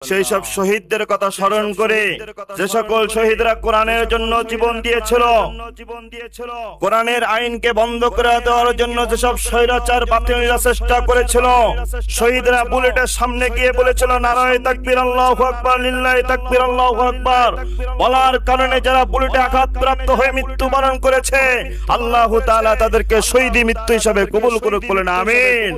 সেই সব শহীদদের কথা স্মরণ করে, যে সকল শহীদরা কোরআনের জন্য জীবন দিয়েছিল, কোরআনের আইনকে বন্ধ করে দেওয়ার জন্য যেসব স্বৈরাচার বাতিলরা চেষ্টা করেছিল, শহীদরা বুলেটের সামনে গিয়ে বলেছিল নারায়ে তাকবীর আল্লাহু আকবার লিল্লাহি তাকবীর আল্লাহু আকবার বলার কারণে যারা বুলেটে আঘাতপ্রাপ্ত হয়ে মৃত্যুবরণ করেছে, আল্লাহ তাআলা তাদেরকে শহীদি মৃত্যু হিসেবে কবুল করুক, বলেন আমিন।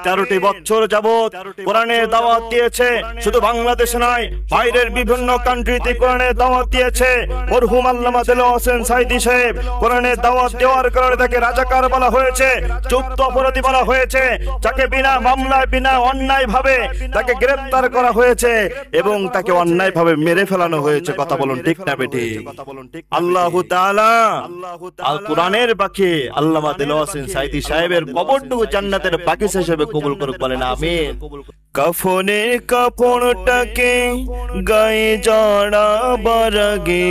13টি বছর যাবত কোরআনের দাওয়াত দিয়েছে, শুধু বাংলাদেশে নয়, বাইরের বিভিন্ন কান্ট্রিতে কোরআনের দাওয়াত দিয়েছে। মরহুম আল্লামা দেলোয়ার হোসেন সাঈদী সাহেব কোরআনের দাওয়াত দেওয়ার কারণে তাকে রাজাকার বলা হয়েছে, যুদ্ধ অপরাধী বলা হয়েছে, যাকে বিনা মামলায় বিনা অন্যায় ভাবে তাকে গ্রেফতার করা হয়েছে এবং তাকে অন্যায় ভাবে মেরে ফেলানো হয়েছে। কথা বলুন ঠিক না বেঠিক? আল্লাহ তাআলা আল কোরআনের বাকি আল্লামা দেলোয়ার হোসেন সাঈদী সাহেবের কবরটুকু জান্নাতের বাগিচা হিসেবে কবুল করুক, বলেন আমিন। কাফনের কাপড়টাকে গায়ে জড়াবার আগে,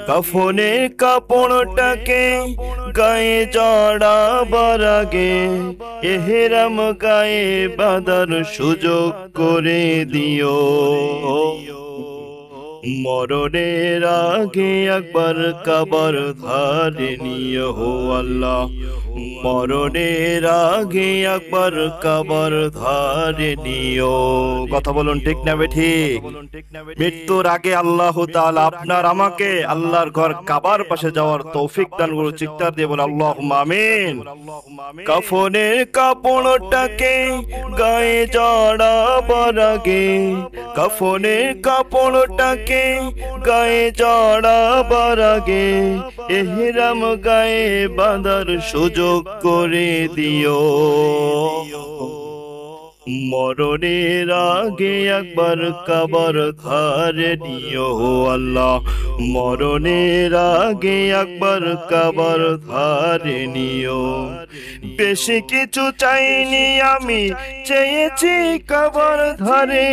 কাফনের কাপড়টাকে গায়ে জড়াবার আগে এহরাম গায়ে বাঁধার সুযোগ করে দিও। মরণের আগে একবার কাবার ধারে নিয়ে হো আল্লাহ, মরণের আগে একবার কাবার ধারে নিও। কথা বলুন ঠিক না বেঠিক? মৃত্যুর আগে আল্লাহ তাআলা আপনার আমাকে আল্লাহর ঘর কাবার পাশে যাওয়ার তৌফিক দান করুন। চিৎকার দিয়ে বলে আল্লাহুম্মা আমিন। কাফনের কাপড়টাকে গায়ে জড়াবার আগে, কাফনের কাপড়টাকে গায়ে জড়াবার আগে এহরাম গায়ে বাঁধার সুযোগ করে দিও। মরণের আগে একবার কাবার ধারে নিও আল্লাহ, মরণের আগে একবার কাবার ধারে নিও। বেশি কিছু চাইনি আমি, চেয়েছি কাবার ধারে,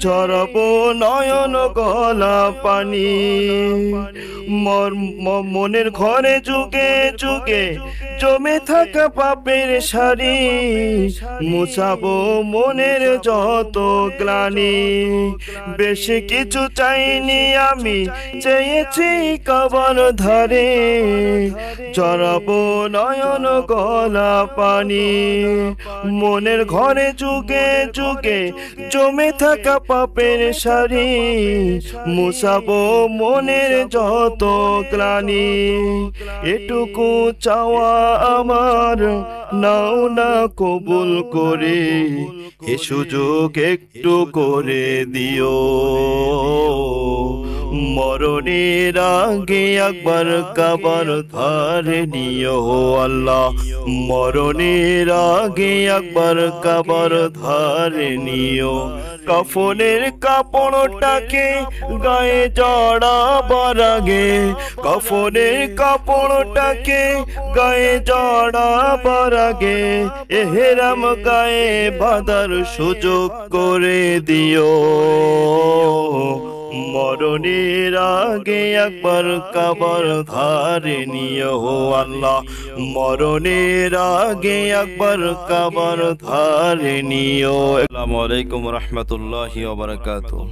ঝরাবো নয়ন গলা পানি। মনের ঘরে যুগে যুগে জমে থাকা পাপের সারি, মুছাবো মনের যত গ্লানি। বেশি কিছু চাইনি আমি, চেয়েছি কাবার ধারে, ঝরাবো নয়ন গলা পানি। মনের ঘরে যুগে যুগে জমে থাকা পাপের সারি, মুছাবো মনের যত গ্লানি। এটুকু চাওয়া আমার, নাও না কবুল করে, এ সুযোগ একটু করে দিও। মরণের আগে একবার কাবার ধারে নিও আল্লাহ, মরণের আগে একবার কাবার ধারে নিও। কাফনের কাপড়টাকে গায়ে জড়াবার আগে, কাফনের কাপড়টাকে গায়ে জড়াবার আগে এহরাম গায়ে বাঁধার সুযোগ করে দিও। মরণের আগে একবার কাবার ধারে নিও আল্লাহ, মরণের আগে একবার কাবার ধারে নিও। আসসালামু আলাইকুম ওয়া রাহমাতুল্লাহি ওয়া বারাকাতুহু।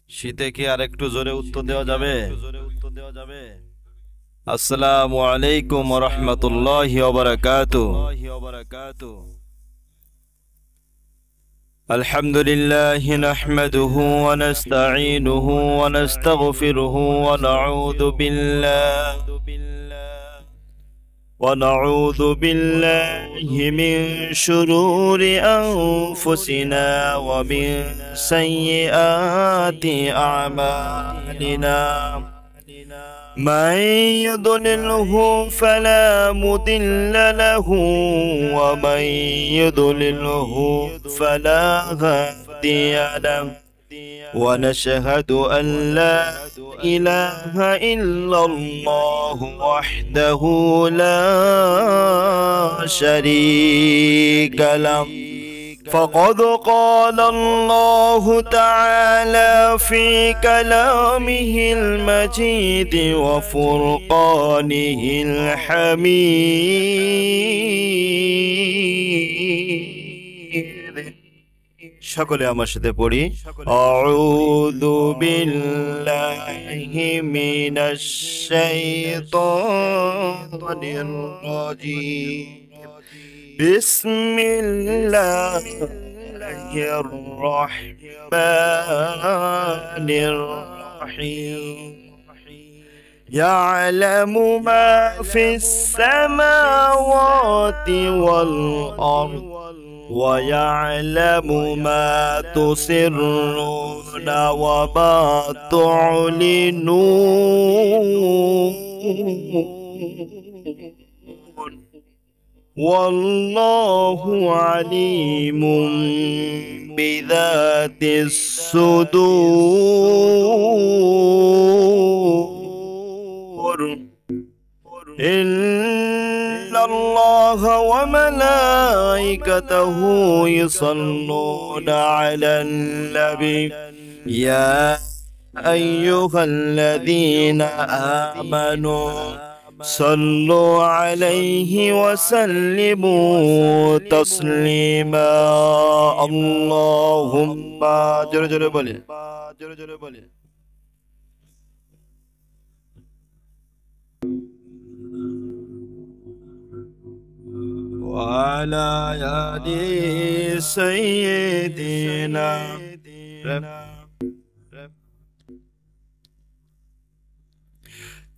শীতে কি আর একটু জোরে উত্তর দেওয়া যাবে? আসসালামু আলাইকুম ওয়া রাহমাতুল্লাহি ওয়া বারাকাতুহু। الحمد لله نحمده ونستعينه ونستغفره ونعوذ بالله من شرور أنفسنا ومن سيئات أعمالنا. من يضلله فلا مضل له ومن يضلله فلا هادي له. ونشهد أن لا إله إلا الله وحده لا شريك له. فقد قال الله تعالى في كلامه المجيد وفرقانه الحميد সকলে আমার সাথে পড়ি আউযু বিল্লাহি মিনাশ শাইতানির রাজিম বিসমিল্লাহির রাহমানির রহিম يعلم ما في السماوات والأرض ويعلم ما تسرون وما تعلنون والله عليم بذات الصدور إن الله وملائكته يصلون على النبي يا أيها الذين آمنوا صلوا عليه وسلموا تسليما اللهم جل جلاله وعلى آل سيدنا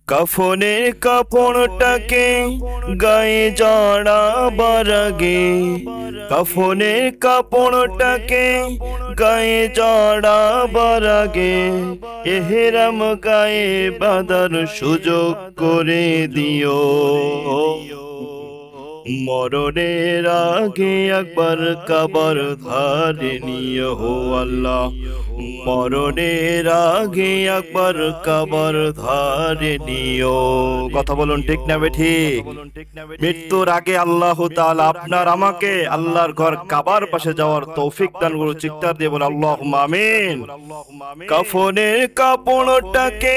কাফনের কাপড়টাকে গায়ে জড়াবার আগে কাফনের কাপড়টাকে গায়ে জড়াবার আগে এহরাম গায়ে বাঁধার সুযোগ করে দিও মরণের আগে একবার কাবার ধারে নিয়ে হো আল্লাহ মরণের আগে একবার কাবার ধারে নিও কথা বলুন ঠিক না ঠিক মৃত্যুর আগে আল্লাহ তাআলা আপনার আমাকে আল্লাহর ঘর কাবার পাশে যাওয়ার তৌফিক দান করুন চিৎকার দিয়ে বলে আল্লাহুম্মা আমিন কাফনের কাপড়টাকে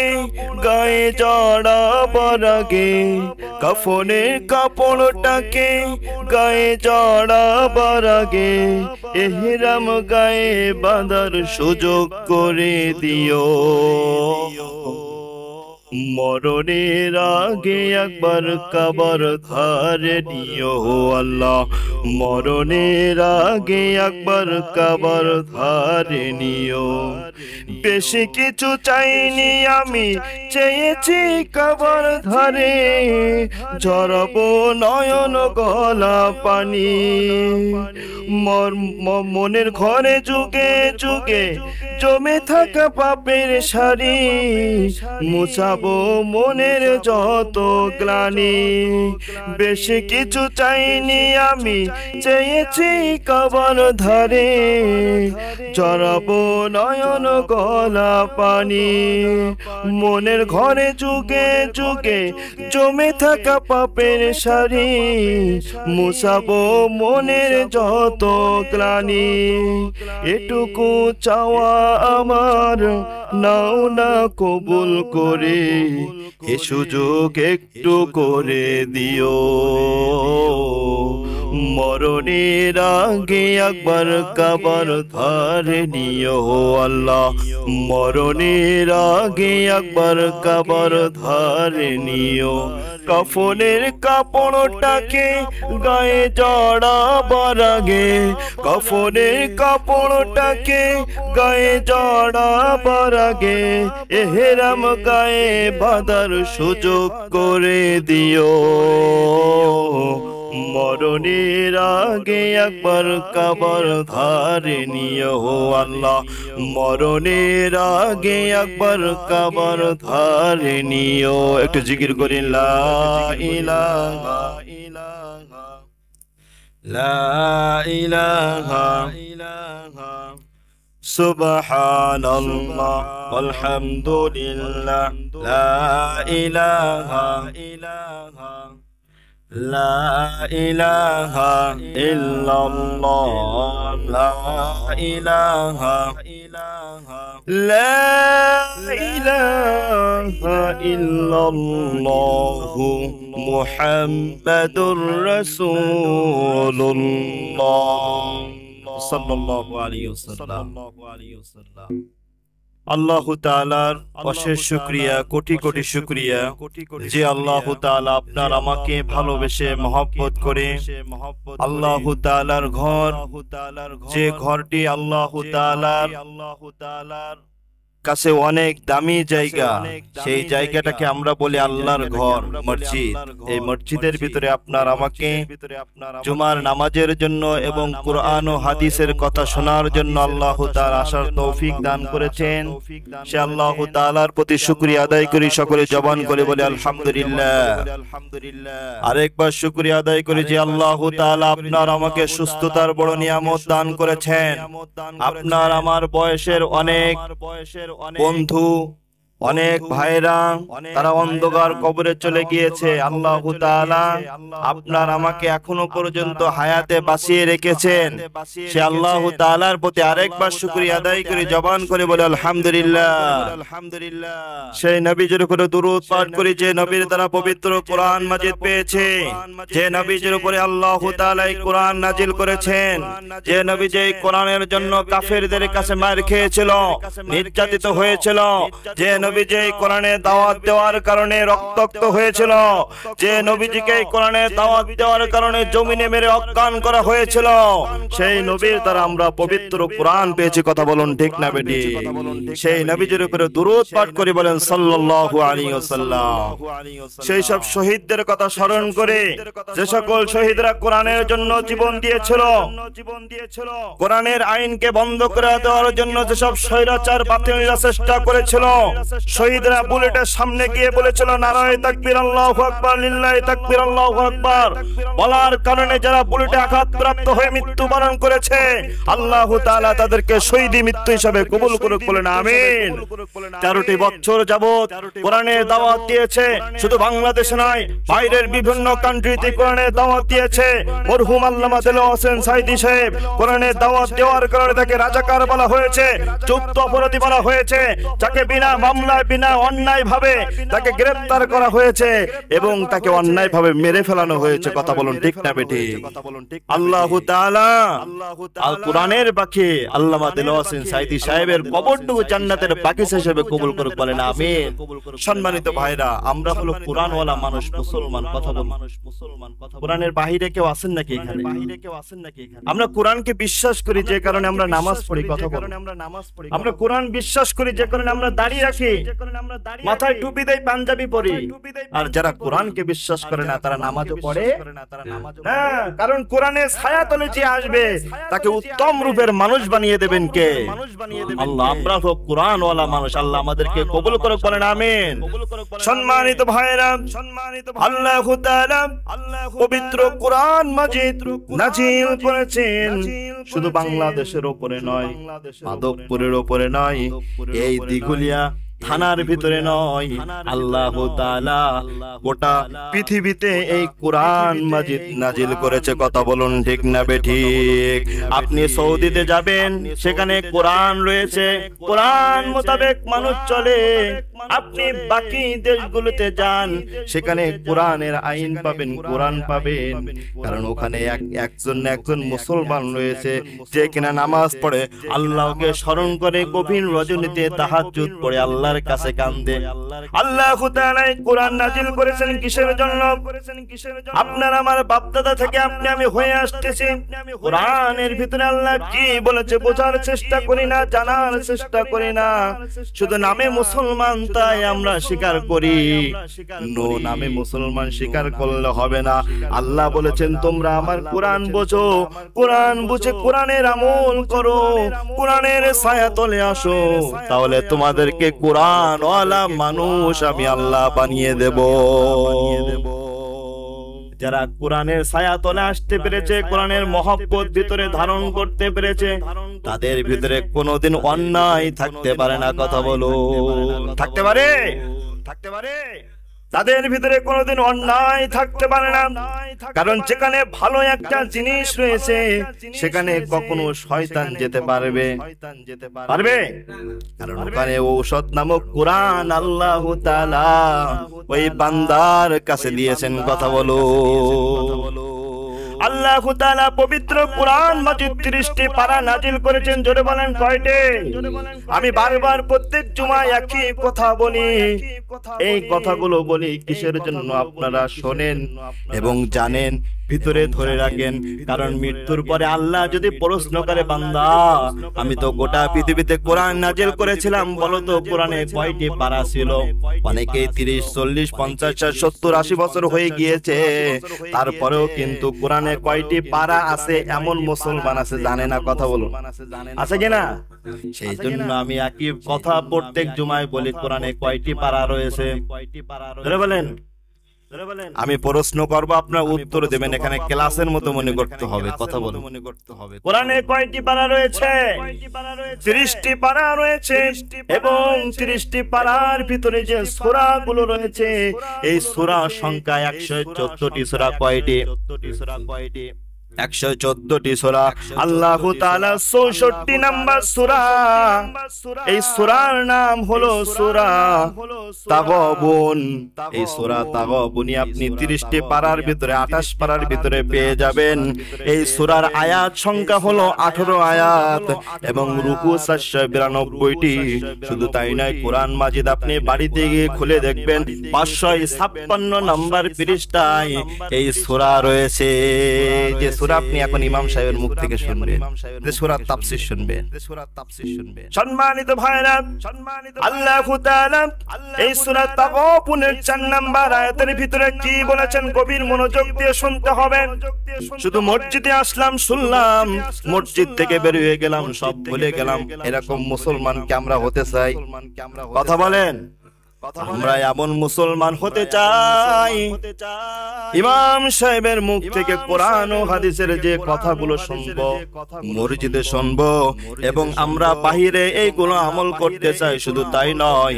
গায়ে জড়াবার আগে কাফনের কাপড়টাকে গায়ে জড়াবার আগে এহরাম গায়ে বাঁধার সুযোগ করে দিও মরণের আগে একবার কাবার ধারে নিও আল্লাহ মরণের আগে একবার কাবার ধারে নিও বেশি কিছু চাইনি আমি চেয়েছি কাবার ধারে ঝরাবো নয়ন গলা পানি মনের ঘরে যুগে যুগে জমে থাকা পাপের সারি মুছাবো মনের যত গ্লানি বেশি কিছু চাইনি আমি চেয়েছি কাবার ধারে ঝরাবো নয়ন গলা পানি মনের ঘরে যুগে যুগে জমে থাকা পাপের সারি মুছাবো মনের যত গ্লানি এটুকু চাওয়া আমার নাও না কবুল করে এ সুযোগ একটু করে দিও মরণের আগে একবার কাবার ধারে নিও আল্লাহ মরণের আগে একবার কাবার ধারে নিও কাফনের কাপড়টাকে গায়ে জড়াবার আগে কাফনের কাপড়টাকে গায়ে জড়াবার আগে এহরাম গায়ে বাঁধার সুযোগ করে দিও মরণের আগে একবার কাবার ধারে নিও আল্লাহ মরণের আগে একবার কাবার ধারে নিও একটু জিকির করি লা ইলাহা ইল্লাল্লাহ লা ইলাহা ইল্লাল্লাহ সুবহানাল্লাহ আলহামদুলিল্লাহ লা ইলাহা ইল্লাল্লাহ لا إله إلا الله لا إله لا إله إلا الله محمد رسول الله সাল্লাল্লাহু আলাইহি ওয়াসাল্লাম। আল্লাহ তাআলার অশেষ শুকরিয়া, কোটি কোটি শুকরিয়া যে আল্লাহ তাআলা আপনার আমাকে ভালোবেসে মহব্বত করে আল্লাহ তাআলার ঘর, যে ঘরটি আল্লাহ তাআলার কাছে অনেক দামি জায়গা, সেই জায়গাটাকে আমরা বলি আল্লাহর ঘর, মসজিদ। এই মসজিদের ভিতরে আপনার আমাকে জুমার নামাজের জন্য এবং কুরআন ও হাদিসের কথা শোনার জন্য আল্লাহ তাআলা আসার তৌফিক দান করেছেন। সে আল্লাহ তাআলার প্রতি শুকরিয়া আদায় করি, সকলে জবান করে বলে আলহামদুলিল্লাহ। আরেকবার শুকরিয়া আদায় করি যে আল্লাহ তাআলা আপনার আমাকে সুস্থতার বড় নিয়ামত দান করেছেন। আপনার আমার বয়সের অনেক বন্ধু, অনেক ভাইরা তারা অন্ধকার কবরে চলে গিয়েছে। আল্লাহ তাআলা আপনার আমাকে এখনো পর্যন্ত হায়াতে বাঁচিয়ে রেখেছেন। সে আল্লাহ তাআলার প্রতি আরেকবার শুকরিয়া আদায় করে জবান করে বলে আলহামদুলিল্লাহ। সেই নবীজির উপরে দুরূদ পাঠ করি যে নবীর দ্বারা পবিত্র কোরআন মাজিদ পেয়েছে, যে নবীজির উপরে আল্লাহ তাআলা এই কোরআন নাজিল করেছেন, যে নবী যে কোরআনের জন্য কাফেরদের কাছে মার খেয়েছিল, নির্যাতিত হয়েছিল, যে নবী যে কোরআনে দাওয়াত দেওয়ার কারণে রক্তাক্ত হয়েছিল, যে নবীজিকে কোরআনে দাওয়াত দেওয়ার কারণে জমিনে মেরে অজ্ঞান করা হয়েছিল, সেই নবীর দ্বারা আমরা পবিত্র কোরআন পেয়েছি। কথা বলুন ঠিক না বেটি? সেই নবীজির উপরে দুরূদ পাঠ করে বলেন সাল্লাল্লাহু আলাইহি ওয়াসাল্লাম। সেই সব শহীদদের কথা স্মরণ করে যে সকল শহীদরা কোরআনের জন্য জীবন দিয়েছিল, কোরআনের আইনকে বন্ধ করে দেওয়ার জন্য যেসব স্বৈরাচার বাতিলরা চেষ্টা করেছিল, শহীদরা বুলেটের সামনে গিয়ে বলেছিল নারায়ে তাকবীর আল্লাহু আকবার লিল্লাহি তাকবীর আল্লাহু আকবার বলার কারণে যারা বুলেটে আঘাতপ্রাপ্ত হয়ে মৃত্যুবরণ করেছে, আল্লাহ তাআলা তাদেরকে শহীদি মৃত্যু হিসেবে কবুল করুক, বলেন আমিন। 13টি বছর যাবত কোরআনের দাওয়াত দিয়েছে, শুধু বাংলাদেশে নয় বাইরের বিভিন্ন কান্ট্রিতে কোরআনের দাওয়াত দিয়েছে। মরহুম আল্লামা দেলোয়ার হোসেন সাঈদী সাহেব কোরআনের দাওয়াত দেওয়ার কারণে তাকে রাজাকার বলা হয়েছে, যুদ্ধ অপরাধী বলা হয়েছে, যাকে বিনা মামলায় বিনা অন্যায় ভাবে তাকে গ্রেফতার করা হয়েছে এবং তাকে অন্যায় ভাবে মেরে ফেলানো হয়েছে। কথা বলুন ঠিক না বেটি? আল্লাহ তাআলা আল কোরআনের বাকি আল্লামা দেলোয়ার হোসেন সাঈদী সাহেবের কবরটুকু জান্নাতের বাগিচা হিসেবে কবুল করুক, বলেন আমিন। সম্মানিত ভাইরা, আমরা হলো কোরআনওয়ালা মানুষ, মুসলমান। কথা বলুন, কোরআনের বাহিরে কেউ আছেন নাকি এখানে? আমরা কোরআনকে বিশ্বাস করি যে কারণে আমরা নামাজ পড়ি। কথা বলুন, আমরা কোরআন বিশ্বাস করি যে কারণে আমরা দাড়ি রাখি, মাথায় টুপি দেই, পাঞ্জাবি পরি। আর যারা কোরআনকে বিশ্বাস করে না তারা নামাজও পড়ে না, কারণ কোরআনের ছায়াতলে যে আসবে তাকে উত্তম রূপের মানুষ বানিয়ে দেবেন কে? আল্লাহ। আমরা হলো কোরআনওয়ালা মানুষ, আল্লাহ আমাদেরকে কবুল করুক, বলেন আমিন। সম্মানিত ভাইরা, আল্লাহ তাআলা পবিত্র কোরআন মাজিদ নাজিল করেছেন শুধু বাংলাদেশের উপরে নয়, মাধবপুরের উপরে নয়, এই দিঘুলিয়া থানার ভিতরে নয়, আল্লাহ তাআলা গোটা পৃথিবীতে এই কোরআন মাজিদ নাজিল করেছে। কথা বলুন ঠিক না বেঠিক? আপনি সৌদিতে যাবেন, সেখানে কোরআন রয়েছে, কোরআন মোতাবেক মানুষ চলে। আপনি বাকি দেশগুলোতে যান, সেখানে কোরআনের আইন পাবেন, কোরআন পাবেন, কারণ ওখানে একজন মুসলমান রয়েছে যে কিনা নামাজ পড়ে, আল্লাহকে স্মরণ করে, গভীর রজনীতে তাহাজ্জুদ পড়ে আল্লাহর কাছে কান্দে। আল্লাহ তাআলা কোরআন নাজিল করেছেন কিসের জন্য? আপনার আমার বাপদাদা থেকে আপনি আমি হয়ে আসতেছি, কোরআনের ভিতরে আল্লাহ কি বলেছে বোঝার চেষ্টা করি না, জানার চেষ্টা করি না। শুধু নামে মুসলমান তাই আমরা স্বীকার করি, নো, নামে মুসলমান স্বীকার করলে হবে না। আল্লাহ বলেছেন তোমরা আমার কোরআন বোঝো, কোরআন বুঝে কোরআনের আমল করো, কোরআনের ছায়াতলে আসো, তাহলে তোমাদেরকে কোরআনওয়ালা মানুষ আমি আল্লাহ বানিয়ে দেব। যারা কোরআনের ছায়াতলে আসতে পেরেছে, কোরআনের মহব্বত ভিতরে ধারণ করতে পেরেছে, তাদের ভিতরে কোনোদিন অন্যায় থাকতে পারে না। কথা বলো, থাকতে পারে? থাকতে পারে? তাদের ভিতরে কোনোদিন অন্যায় থাকতে পারে না, কারণ যেখানে ভালো একটা জিনিস রয়েছে সেখানে কখনো শয়তান যেতে পারবে? কারণ ওখানে ঔষধ নামক কোরআন আল্লাহ তাআলা ওই বান্দার কাছে দিয়েছেন। কথা বলো, আল্লাহ তাআলা পবিত্র কোরআন মাজিদ 30টি পারা নাজিল করেছেন। জোরে বলেন কয়টি? আমি বারবার প্রত্যেক জুমায় একই কথা বলি। এই কথাগুলো বলি কিসের জন্য আপনারা শোনেন এবং জানেন, ভিতরে ধরে রাখেন। কারণ মৃত্যুর পরে আল্লাহ যদি প্রশ্ন করে, বান্দা আমি তো গোটা পৃথিবীতে কোরআন নাজিল করেছিলাম, বলো তো কোরআনে কয়টি পারা ছিল? অনেকে 30, 40, 50, 70, 80 বছর হয়ে গিয়েছে, তারপরেও কিন্তু কোরআনে কয়টি পারা আছে এমন মুসলমান আছে জানে না। কথা বলুন, আছে কিনা? সেই জন্য আমি একই কথা প্রত্যেক জুমায় বলি, কোরআনে কয়টি পারা রয়েছে? বলেন। আমি প্রশ্ন করব, আপনার উত্তর দেবেন। এখানে ক্লাসের মতো মনে করতে হবে। কথা বলুন, কোরআনে কয়টি পারা রয়েছে? 30টি পারা রয়েছে। এবং 30টি পারার ভিতরে যে সূরাগুলো রয়েছে, এই সূরা সংখ্যা 114টি। সূরা কয়টি? 114টি সূরা। আল্লাহ তাআলা 64 নাম্বার সূরা, এই সূরার নাম হলো সূরা তাগাবুন। এই সূরা তাগাবুনি আপনি 30টি পারার ভিতরে, 28 পারার ভিতরে পেয়ে যাবেন। এই সূরার আয়াত সংখ্যা হলো 18 আয়াত এবং রুকু 492টি। শুধু তাই নয়, কোরআন মাজিদ আপনি বাড়িতে গিয়ে খুলে দেখবেন 556 নম্বর পৃষ্ঠায় এই সূরা রয়েছে। যে সূরা আপনি এখন ইমাম সাহেবের মুখ থেকে শুনবেন, যে সূরা তাফসীর শুনবেন। সম্মানিত ভাইরা, আল্লাহ তাআলা এই সূরা তাগাবুনের 4 নাম্বার আয়াতের ভিতরে কি বলেছেন গভীর মনোযোগ দিয়ে শুনতে হবে। শুধু মসজিদে আসলাম, শুনলাম, মসজিদ থেকে বের হয়ে গেলাম, সব ভুলে গেলাম, এরকম মুসলমানকে আমরা হতে চাই? কথা বলেন। আমরা এমন মুসলমান হতে চাই, ইমাম সাহেবের মুখ থেকে কোরআন ও হাদিসের যে কথাগুলো শুনবো, মসজিদে শুনবো এবং আমরা বাহিরে এইগুলো আমল করতে চাই। শুধু তাই নয়,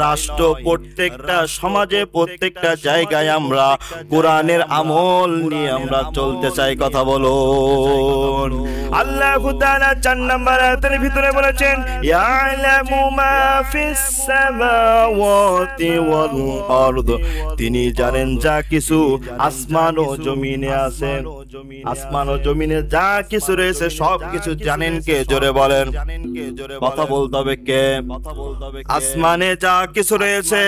রাষ্ট্র, প্রত্যেকটা সমাজে, প্রত্যেকটা জায়গায় আমরা কোরআনের আমল নিয়ে আমরা চলতে চাই। কথা বলুন। আল্লাহ তাআলা 4 নাম্বার আয়াতের ভিতরে বলেছেন, ইয়ালামু মা ফিস সামাওয়াতি ওয়াল আরদ। তিনি জানেন যা কিছু আসমান ও জমিনে আছে। আসমান ও জমিনে যা কিছু রয়েছে সব কিছু জানেন কে? জোরে বলেন। কথা বলতে হবে কে? আসমানে যা কিছু রয়েছে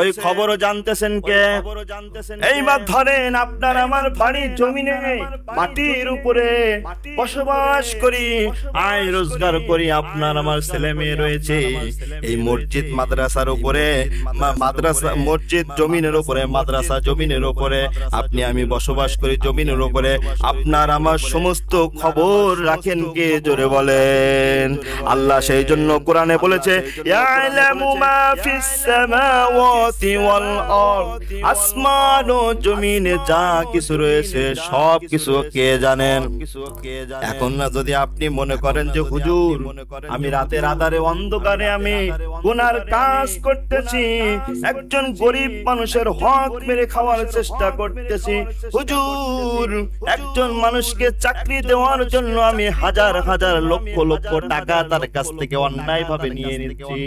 ওই খবরও জানতেছেন কে? এইবার ধরেন আপনার আমার বাড়ি জমিনে মাটির উপরে বসবাস করি, আয় রোজগার করি, আপনার আমার ছেলে মেয়ে রয়েছে। এই মসজিদ মাদ্রাসার উপরে, মাদ্রাসা মসজিদ জমিনের উপরে, মাদ্রাসা জমিনের উপরে, আপনি আমি বসবাস করি জমিনের উপরে। আপনার আমার সমস্ত খবর রাখেন কে? জোরে বলেন। আল্লাহ সেই জন্য কোরআনে বলেছে, ইয়ালামু মা ফিস সামাওয়াতি ওয়াল আরদ। আসমান ও জমিনে যা কিছু রয়েছে সব কিছু কে জানেন? এখন না যদি আপনি মনে করেন যে হুজুর আমি রাতের আধারে অন্ধকারে আমি গুনার কাজ করতেছি, একজন গরিব মানুষের হক মেরে খাওয়ার চেষ্টা করতেছি, হুজুর একজন মানুষকে চাকরি দেওয়ার জন্য আমি হাজার হাজার লক্ষ লক্ষ টাকা তার কাছ থেকে অন্যায় ভাবে নিয়ে নিচ্ছি,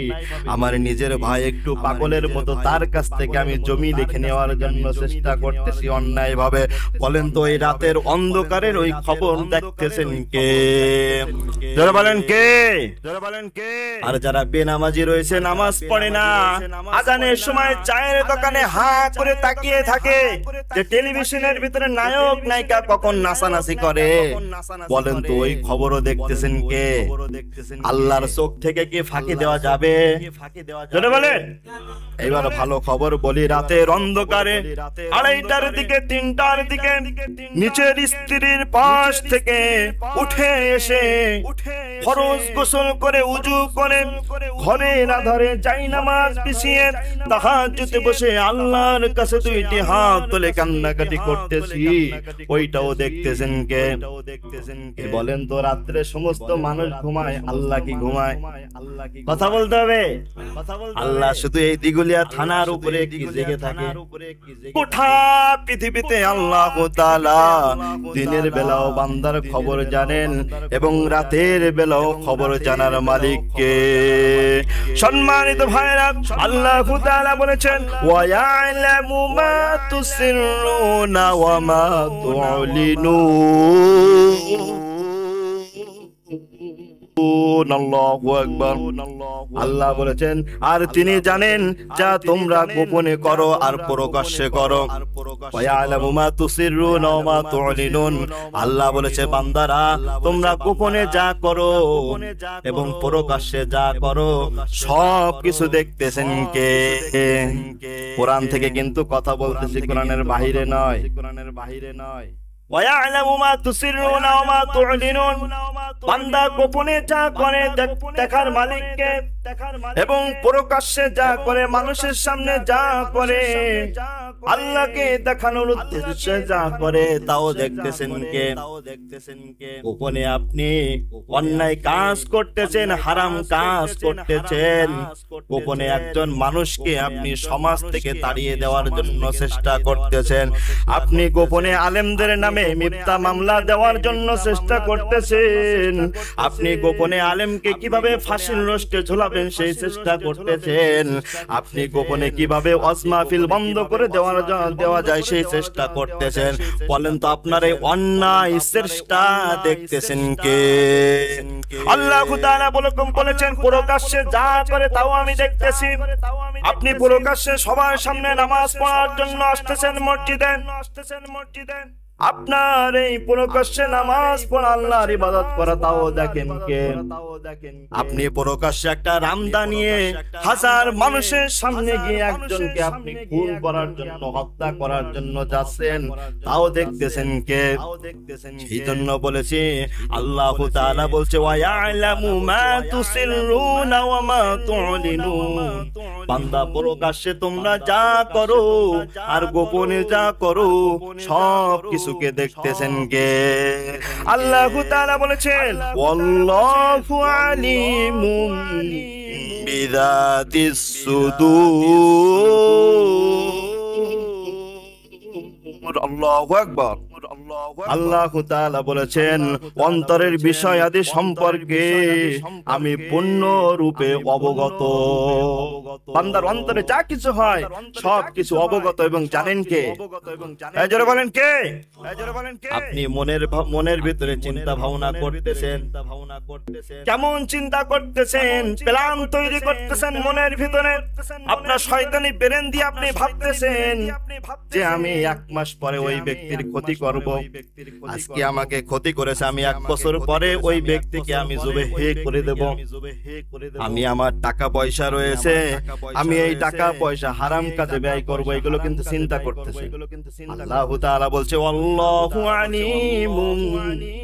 আমার নিজের ভাই একটু পাগলের মতো তার কাছ থেকে আমি জমি লিখে নেওয়ার জন্য চেষ্টা করতেছি অন্যায় ভাবে। বলেন তো এই রাতের অন্ধকারের ওই খবর দেখতেছেন কে? যারা বলেন কে? আর যারা বেনামাজি রয়েছে, নামাজ পড়ে না, আজানের সময় চায়ের দোকানে হা করে তাকিয়ে থাকে যে টেলিভিশনের ভিতরে নায়ক নায়িকা কখন নাচানাচি করে, বলেন তো ওই খবরও দেখতেছেন কে? আল্লাহর চোখ থেকে কি ফাঁকি দেওয়া যাবে? যারা বলেন। এবার ভালো খবর বলি, রাতের অন্ধকারে 2:30টার দিকে 3টার দিকে নিচের স্ত্রীর পাশ থেকে উঠে এসে ফরজ গোসল করে উজু করে ঘরের আধারে জায়নামাজ বিছিয়ে তাহাজ্জুদে বসে আল্লাহর কাছে 2টি হাত তুলে কান্নাকাটি করতেছি, ওইটাও দেখতেছেন কে? বলেন তো রাত্রে সমস্ত মানুষ ঘুমায়, আল্লাহ কি ঘুমায়? কথা বলতে হবে। আল্লাহ শুধু এই দিগুলিয়া থানার উপরে কি জেগে থাকে? গোটা পৃথিবীতে আল্লাহ তাআলা দিনের বেলাও বান্দার খবর জানেন এবং রাতের বেলা ভালো খবর জানার মালিক কে। সম্মানিত ভাইরা, আল্লাহ তাআলা বলেছেন ওয়া ইয়ালামু মা তুসিররুনা ওয়া মা তু'লিনুন। আল্লাহু আকবার। আল্লাহ বলেছেন আর তিনি জানেন যা তোমরা গোপনে করো আর প্রকাশ্যে করো। ওয়া ইয়ালামু মা তুসিররুনা ওয়া মা তু'লিনুন। আল্লাহ বলেছে বান্দারা তোমরা গোপনে যা করো এবং প্রকাশ্যে যা করো সব কিছু দেখতেছেন কে। কোরআন থেকে কিন্তু কথা বলতেছি, কোরআনের বাহিরে নয়, কোরআনের বাহিরে নয়। ওয়ায়ালামু মা তুসিররুনা ওয়া মা তু'লিনুন। বান্দা গোপনে যা করে দেখার মালিককে এবং প্রকাশ্যে যা করে মানুষের সামনে যা করে আল্লাহকে দেখানোর উদ্দেশ্যে যা করে তাও দেখতেছেন কে। গোপনে আপনি অন্যায় কাজ করতেছেন, হারাম কাজ করতেছেন, গোপনে একজন মানুষকে আপনি সমাজ থেকে তাড়িয়ে দেওয়ার জন্য চেষ্টা করতেছেন, আপনি গোপনে আলেমদের নামে মিথ্যা মামলা দেওয়ার জন্য চেষ্টা করতেছেন, আপনি গোপনে আলেমকে কিভাবে ফাঁসির রোস্টে ঝোলাবেন সেই চেষ্টা করতেছেন, আপনি গোপনে কিভাবে ওয়াজ মাহফিল বন্ধ করে দেওয়া যায় সেই চেষ্টা করতেছেন। বলেন তো আপনার এই অন্যায় চেষ্টা দেখতেছেন কে? আল্লাহ তাআলা বলেছেন প্রকাশ্যে যা করে তাও আমি দেখতেছি। আপনি প্রকাশ্যে সবার সামনে নামাজ পড়ার জন্য আসতেছেন মসজিদে, আপনার এই প্রকাশ্যে নামাজ পড়া আল্লাহর ইবাদত করা তাও দেখেন কে? আপনি প্রকাশ্যে একটা রামদা নিয়ে হাজার মানুষের সামনে গিয়ে একজনকে আপনি খুন করার জন্য, হত্যা করার জন্য যাচ্ছেন, তাও দেখতেছেন কে? সেই জন্য বলেছি আল্লাহ তাআলা বলছে ওয়া ইয়ালামু মা তুসিররুনা ওয়া মা তু'লিনুন। বান্দা প্রকাশ্যে তোমরা যা করো আর গোপনে যা করো সব কিছুকে দেখতেছেন কে? আল্লাহ তাআলা বলেছেন ওয়াল্লাহু আলিমুম বিযাতিস সুদূর। আল্লাহু আকবার। আল্লাহ তাআলা বলেছেন অন্তরের বিষয় আদি সম্পর্কে আমি পূর্ণ রূপে অবগত। বান্দার অন্তরে যা কিছু হয় সব কিছু অবগত এবং জানেন কে? জোরে বলেন কে? আপনি মনের ভিতরে চিন্তা ভাবনা করতেছেন, কেমন চিন্তা করতেছেন, প্ল্যান তৈরি করতেছেন মনের ভিতরে, আপনার শয়তানি ব্রেন দিয়ে আপনি ভাবতেছেন যে আমি 1 মাস পরে ওই ব্যক্তির ক্ষতি করব, আজকে আমাকে ক্ষতি করেছে, আমি 1 বছর পরে ওই ব্যক্তিকে আমি জুবেহে করে দেব, আমি আমার টাকা পয়সা রয়েছে, আমি এই টাকা পয়সা হারাম কাজে ব্যয় করব, এগুলো কিন্তু চিন্তা করতেছে। আল্লাহ তাআলা বলছে আল্লাহু আলিমুম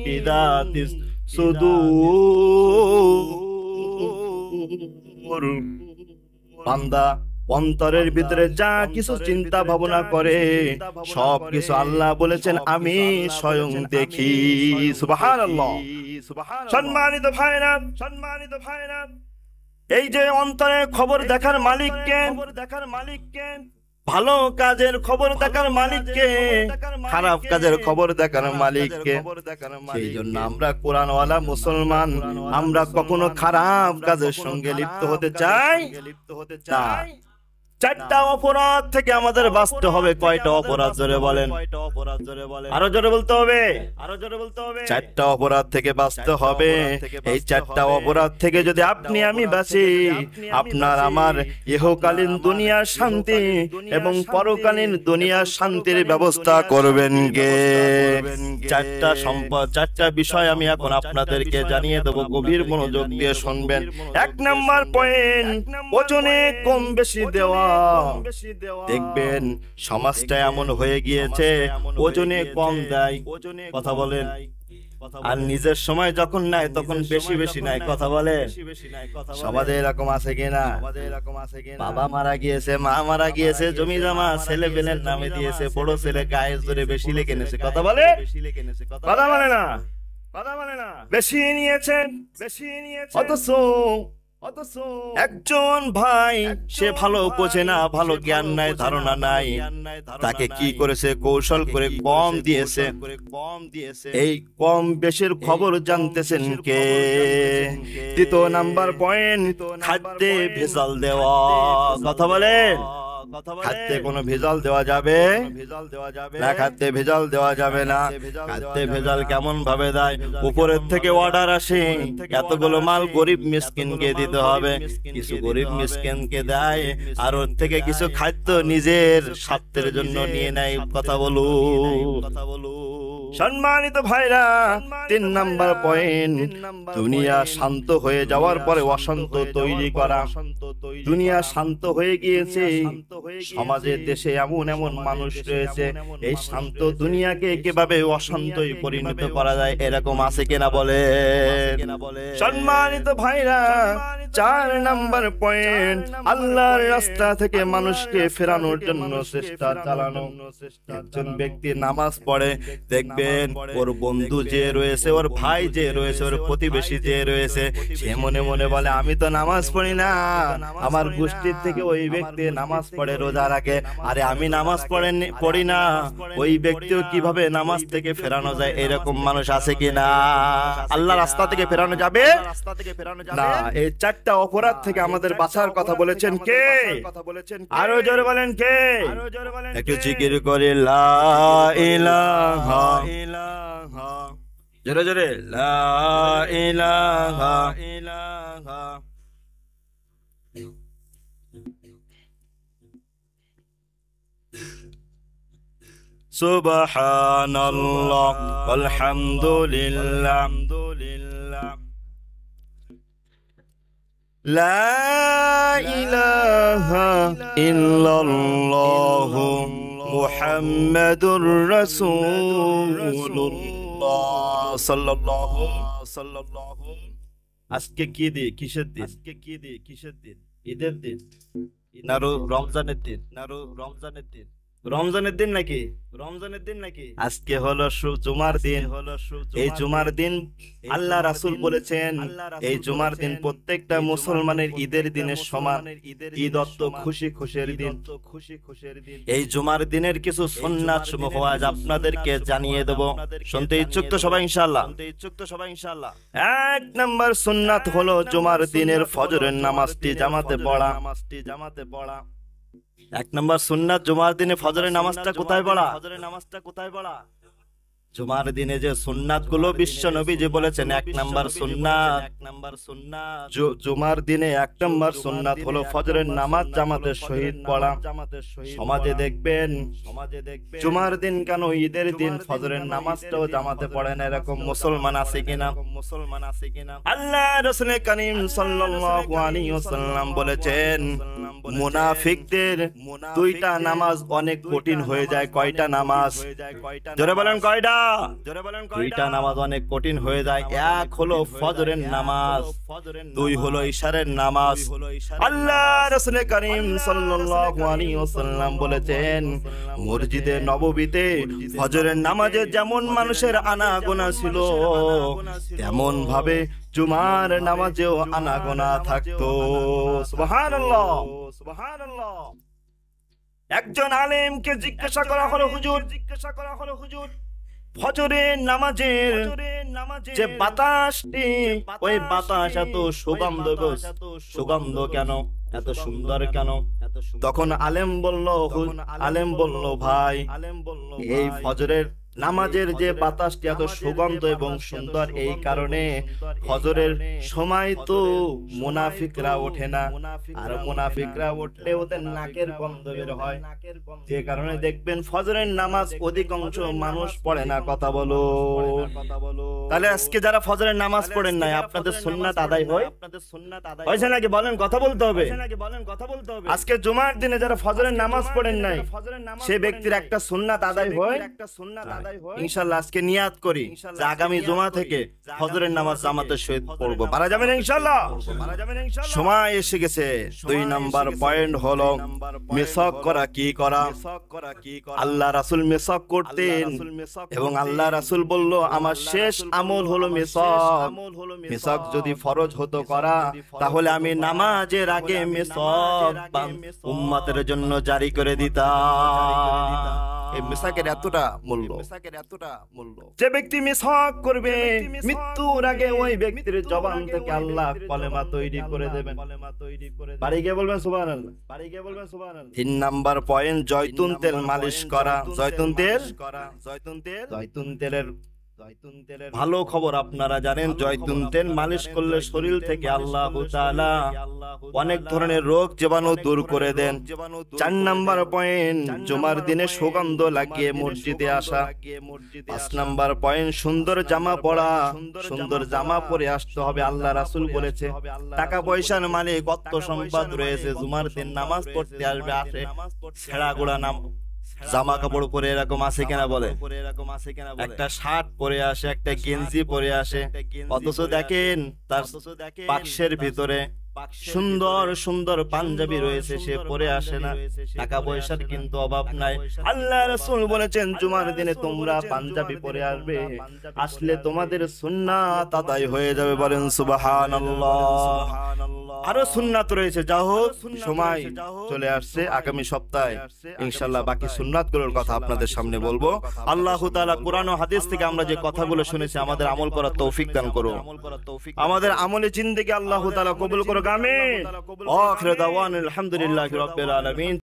বিযাতিস সুদূর। বান্দা অন্তরের ভিতরে যা কিছু চিন্তা ভাবনা করে সব কিছু আল্লাহ বলেছেন আমি স্বয়ং দেখি। সুবহানাল্লাহ। সম্মানিত ভাইরা, এই যে অন্তরের খবর দেখার মালিককে, ভালো কাজের খবর দেখার মালিককে, খারাপ কাজের খবর দেখার মালিককে। সেই জন্য আমরা কোরআনওয়ালা মুসলমান, আমরা কখনো খারাপ কাজের সঙ্গে লিপ্ত হতে চাই না। 4টা অপরাধ থেকে আমাদের বাঁচতে হবে। কয়টা অপরাধ জোরে বলেন? আরো জোরে বলতে হবে। 4টা অপরাধ থেকে বাঁচতে হবে। এই 4টা অপরাধ থেকে যদি আপনি আমি বাঁচি, আপনার আমার ইহকালীন দুনিয়ার শান্তি এবং পরকালীন দুনিয়ার শান্তির ব্যবস্থা করবেন কে? 4টা বিষয় আমি এখন আপনাদেরকে জানিয়ে দেব, গভীর মনোযোগ দিয়ে শুনবেন। 1 নাম্বার পয়েন্ট, ওজনে কম বেশি দেওয়া। দেখবেন সমাজটা এমন হয়ে গিয়েছে ওজনে কম দেয়, কথা বলেন, আর নিজের সময় যখন নাই তখন বেশি বেশি নাই, কথা বলে। সমাজে এরকম আছে কিনা? বাবা মারা গিয়েছে, মা মারা গিয়েছে, জমি জমা ছেলে পেলের নামে দিয়েছে, বড় ছেলে গায়ে জোরে বেশি লেগে নিয়েছে, কথা বলে। কথা বলে না, বেশি নিয়েছেন, অথচ একজন ভাই সে ভালো বোঝে না, ভালো জ্ঞান নাই, ধারণা নাই, তাকে কি করেছে, কৌশল করে কম দিয়েছে। এই কম বেশির খবর জানতেছেন কে? দ্বিতীয় নাম্বার পয়েন্ট, খাদ্যে ভেজাল দেওয়া। কথা বলেন, খাদ্যে কোনো ভেজাল দেওয়া যাবে না? খাদ্যে ভেজাল দেওয়া যাবে না। খাদ্যে ভেজাল কেমন ভাবে দেয়? উপরের থেকে অর্ডার আসে, এতগুলো মাল গরিব মিসকিনকে দিতে হবে, কিছু গরিব মিসকিনকে দেয়, আর ওর থেকে কিছু খাদ্য নিজের স্বার্থের জন্য নিয়ে নেয়। কথা বলু। সম্মানিত ভাইরা, 3 নাম্বার পয়েন্ট, দুনিয়া শান্ত হয়ে যাওয়ার পরে অশান্ত তৈরি করা। দুনিয়া শান্ত হয়ে গিয়েছে, সমাজে দেশে এমন এমন মানুষ রয়েছে, এই শান্ত দুনিয়াকে কিভাবে অশান্তই পরিণত করা যায়, এরকম আছে কিনা বলে? সম্মানিত ভাইরা, 4 নাম্বার পয়েন্ট, আল্লাহর রাস্তা থেকে মানুষকে ফেরানোর জন্য চেষ্টা চালানো। একজন ব্যক্তি নামাজ পড়ে, দেখবেন ওর বন্ধু যে রয়েছে, ওর ভাই যে রয়েছে, ওর প্রতিবেশী যে রয়েছে, সে মনে মনে বলে আমি তো নামাজ পড়ি না, আমার গোষ্ঠীর থেকে ওই ব্যক্তি নামাজ পড়ে, রোজা রাখে, আরে আমি নামাজ পড়ি না। ওই ব্যক্তিও কিভাবে নামাজ থেকে ফেরানো যায়, এরকম মানুষ আছে কিনা? আল্লাহ রাস্তা থেকে ফেরানো যাবে না। এই 4টা অপরাধ থেকে আমাদের বাঁচার কথা বলেছেন কে? আরো জোরে বলেন কে? একটু জিকির করে লা ইলাহা ইল্লাল্লাহ, জোরে জোরে লা ইলাহা ইল্লাল্লাহ। সুবহানাল্লাহ আলহামদুলিল্লাহ, লা ইলাহা ইল্লাল্লাহ মুহাম্মাদুর রাসূলুল্লাহ সাল্লাল্লাহু সাল্লাল্লাহু। আজকে কি দিন? কিসের দিন? আজকে কি দিন? কিসের দিন? ঈদের দিন না রমজানের দিন? রমজানের দিন। রমজানের দিন নাকি? রমজানের দিন নাকি? আজকে হলো জুমার দিন। এই জুমার দিন আল্লাহ রাসূল বলেছেন, এই জুমার দিন প্রত্যেকটা মুসলমানের ঈদের দিনের সমান। ঈদ অর্থ খুশি খুশির দিন। এই জুমার দিনের কিছু সুন্নাত সমূহ আজ আপনাদেরকে জানিয়ে দেব। শুনতে ইচ্ছুক তো সবাই ইনশাআল্লাহ? 1 নাম্বার সুন্নাত হলো জুমার দিনের ফজরের নামাজটি জামাতে পড়া। 1 নাম্বার সুন্নাত, জুমার দিনে ফজরের নামাজটা কোথায় পড়া? জুমার দিনে যে সুন্নাত গুলো বিশ্ব নবী যে বলেছেন, 1 নাম্বার সুন্নাত, জুমার দিনে 1 নাম্বার সুন্নাত হলো ফজরের নামাজ জামাতের সহিত পড়া। সমাজে দেখবেন জুমার দিন কেন ঈদের দিন ফজরের নামাজটাও জামাতে পড়ে না, এরকম মুসলমান আছে কিনা? আল্লাহ রাসূল কারীম সাল্লাল্লাহু আলাইহি ওয়াসাল্লাম বলেছেন, মুনাফিকদের 2টা নামাজ অনেক কঠিন হয়ে যায়। কয়টা নামাজ? জোরে বলেন কয়টা? 2টা নামাজ অনেক কঠিন হয়ে যায়। 1 হলো ফজরের নামাজ, 2 হলো ইশারের নামাজ। আল্লাহ রাসূল কারীম সাল্লাল্লাহু আলাইহি ওয়াসাল্লাম বলেছেন, মসজিদে নববীতে ফজরের নামাজে যেমন মানুষের আনাগোনা ছিল, তেমন ভাবে জুমার নামাজেও আনাগোনা থাকতো। সুবহানাল্লাহ, সুবহানাল্লাহ। একজন আলেমকে জিজ্ঞাসা করা হলো, হুজুর ফজরের নামাজের যে বাতাসটি, ওই বাতাস এত সুগন্ধ কেন, এত সুন্দর কেন? তখন আলেম বলল ভাই, এই ফজরের নামাজের যে বাতাসটি এত সুগন্ধ এবং সুন্দর, এই কারণে ফজরের সময় তো মুনাফিকরা ওঠে না, আর মুনাফিকরা উঠলে ওদের নাকের গন্ধ বের হয়, যে কারণে দেখবেন ফজরের নামাজ অধিকাংশ মানুষ পড়ে না। কথা বলো। তাহলে আজকে যারা ফজরের নামাজ পড়েন নাই, আপনাদের সুন্নাত আদায় হয়েছে নাকি? বলেন, কথা বলতে হবে। আজকে জুমার দিনে যারা ফজরের নামাজ পড়েন নাই, সে ব্যক্তির একটা সুন্নাত আদায় হয়। ইনশাআল্লাহ আজকে নিয়াত করি যে আগামী জুমা থেকে ফজরের নামাজ জামাতের সহিত পড়বো। পারা যাবেন ইনশাআল্লাহ? সময় এসে গেছে। 2 নাম্বার পয়েন্ট হলো মিসাক করা। কি করা? আল্লাহ রাসূল মিসাক করতেন এবং আল্লাহ রাসূল বলল আমার শেষ আমল হলো মিসাক। মিসাক যদি ফরজ হতো করা তাহলে আমি নামাজের আগে মিসাক উম্মতের জন্য জারি করে দিতাম। এই মিসাকের এতটা মূল্য। যে ব্যক্তি মিসাক করবে মৃত্যুর আগে ওই ব্যক্তির জবান থেকে আল্লাহ কলেমা তৈরি করে দেবেন। বাড়ি গিয়ে বলবেন সুবহানাল্লাহ। 3 নাম্বার পয়েন্ট জয়তুন তেল মালিশ করা। জয়তুন তেলের ভালো খবর আপনারা জানেন, জয়তুন তেল মালিশ করলে শরীর থেকে আল্লাহু তাআলা অনেক ধরনের রোগ জীবাণু দূর করে দেন। 4 নাম্বার পয়েন্ট জুমার দিনে সুগন্ধ লাগিয়ে মসজিদে আসা। 5 নাম্বার পয়েন্ট সুন্দর জামা পরা। সুন্দর জামা পরে আসতে হবে। আল্লাহ রাসূল বলেছে টাকা পয়সার মালিক অর্থ সম্পদ রয়েছে, জুমার দিন নামাজ পড়তে আসবে, আসে ছেঁড়া গোড়া নাম জামা কাপড় পরে এরকম আছে কিনা বলে, একটা শার্ট পরে আসে, একটা গেঞ্জি পরে আসে, অথচ দেখেন তার বাক্সের ভিতরে সুন্দর সুন্দর পাঞ্জাবি রয়েছে, সে পরে আসে না। টাকা পয়সার কিন্তু অভাব নাই। আল্লাহ রাসূল বলেছেন জুমার দিনে তোমরা পাঞ্জাবি পরে আসবে, আসলে তোমাদের সুন্নাত আদায় হয়ে যাবে। বলেন সুবহানাল্লাহ। আরো সুন্নাত রয়েছে, যা হোক সময় চলে আসছে, আগামী সপ্তাহে ইনশাআল্লাহ বাকি সুন্নাতগুলোর কথা আপনাদের সামনে বলবো। আল্লাহ তাআলা কোরআন ও হাদিস থেকে আমরা যে কথাগুলো শুনেছি আমাদের আমল করার তৌফিক দান করুন। আমাদের আমলে জিন্দেগি আল্লাহ তাআলা কবুল করুক। আমিন। আখির দাওয়ানা আলহামদুলিল্লাহি রাব্বিল আলামিন।